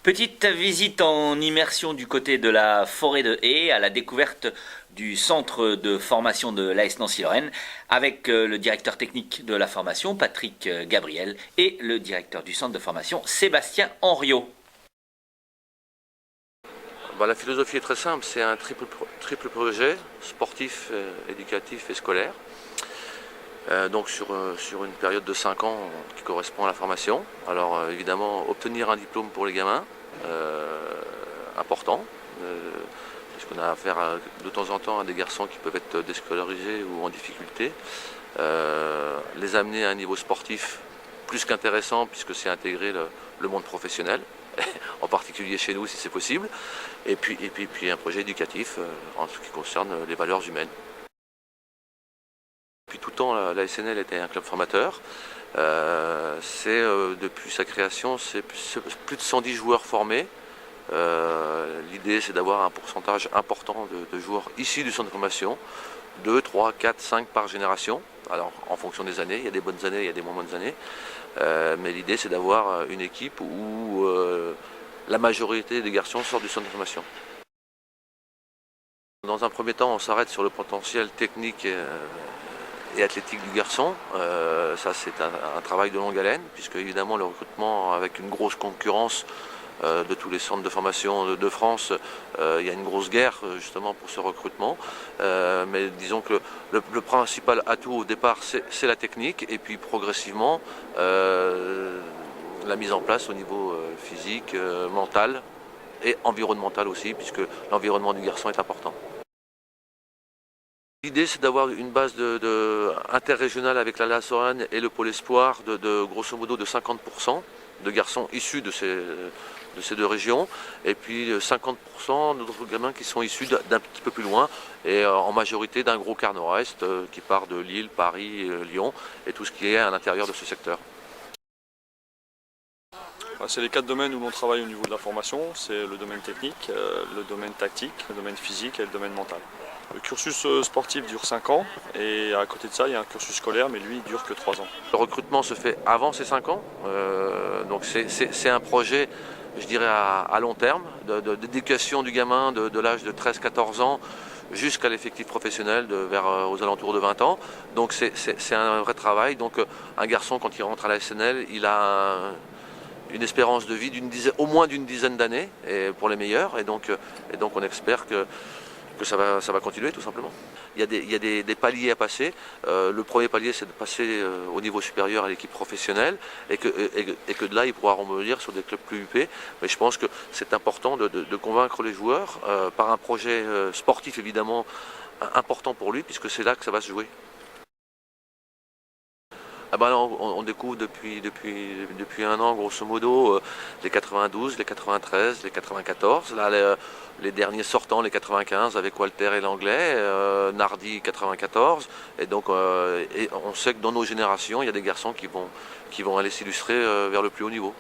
Petite visite en immersion du côté de la forêt de Haye à la découverte du centre de formation de l'AS Nancy-Lorraine avec le directeur technique de la formation, Patrick Gabriel, et le directeur du centre de formation, Sébastien Henriot. La philosophie est très simple, c'est un triple projet, sportif, éducatif et scolaire. Donc sur une période de 5 ans qui correspond à la formation. Alors évidemment, obtenir un diplôme pour les gamins, important, puisqu'on a affaire de temps en temps à des garçons qui peuvent être déscolarisés ou en difficulté. Les amener à un niveau sportif plus qu'intéressant, puisque c'est intégrer le monde professionnel, en particulier chez nous si c'est possible, et puis un projet éducatif en ce qui concerne les valeurs humaines. Depuis tout le temps, la SNL était un club formateur. Depuis sa création, c'est plus de 110 joueurs formés. L'idée, c'est d'avoir un pourcentage important de joueurs issus du centre de formation, 2, 3, 4, 5 par génération. Alors, en fonction des années, il y a des bonnes années, il y a des moins bonnes années. Mais l'idée, c'est d'avoir une équipe où la majorité des garçons sortent du centre de formation. Dans un premier temps, on s'arrête sur le potentiel technique et athlétique du garçon. Ça, c'est un travail de longue haleine, puisque évidemment le recrutement, avec une grosse concurrence de tous les centres de formation de France, il y a une grosse guerre justement pour ce recrutement. Mais disons que le principal atout au départ, c'est la technique, et puis progressivement la mise en place au niveau physique, mental et environnemental aussi, puisque l'environnement du garçon est important. L'idée, c'est d'avoir une base interrégionale avec la Lorraine et le pôle espoir de grosso modo de 50% de garçons issus de ces deux régions, et puis 50% d'autres gamins qui sont issus d'un petit peu plus loin, et en majorité d'un gros quart nord-est qui part de Lille, Paris, Lyon, et tout ce qui est à l'intérieur de ce secteur. C'est les 4 domaines où l'on travaille au niveau de la formation, c'est le domaine technique, le domaine tactique, le domaine physique et le domaine mental. Le cursus sportif dure 5 ans, et à côté de ça, il y a un cursus scolaire, mais lui, il dure que 3 ans. Le recrutement se fait avant ces 5 ans, donc c'est un projet, je dirais, à long terme, d'éducation du gamin de l'âge de 13-14 ans jusqu'à l'effectif professionnel aux alentours de 20 ans. Donc c'est un vrai travail. Donc un garçon, quand il rentre à la SNL, il a une espérance de vie au moins d'une dizaine d'années, pour les meilleurs, et donc on espère que ça va continuer tout simplement. Il y a des paliers à passer. Le premier palier, c'est de passer au niveau supérieur à l'équipe professionnelle, et que de là, il pourra rebondir sur des clubs plus huppés. Mais je pense que c'est important de convaincre les joueurs par un projet sportif évidemment important pour lui, puisque c'est là que ça va se jouer. Là, on découvre depuis un an, grosso modo, les 92, les 93, les 94. Là, les derniers sortants, les 95, avec Walter et l'anglais, Nardi 94. Et donc, on sait que dans nos générations, il y a des garçons qui vont aller s'illustrer vers le plus haut niveau.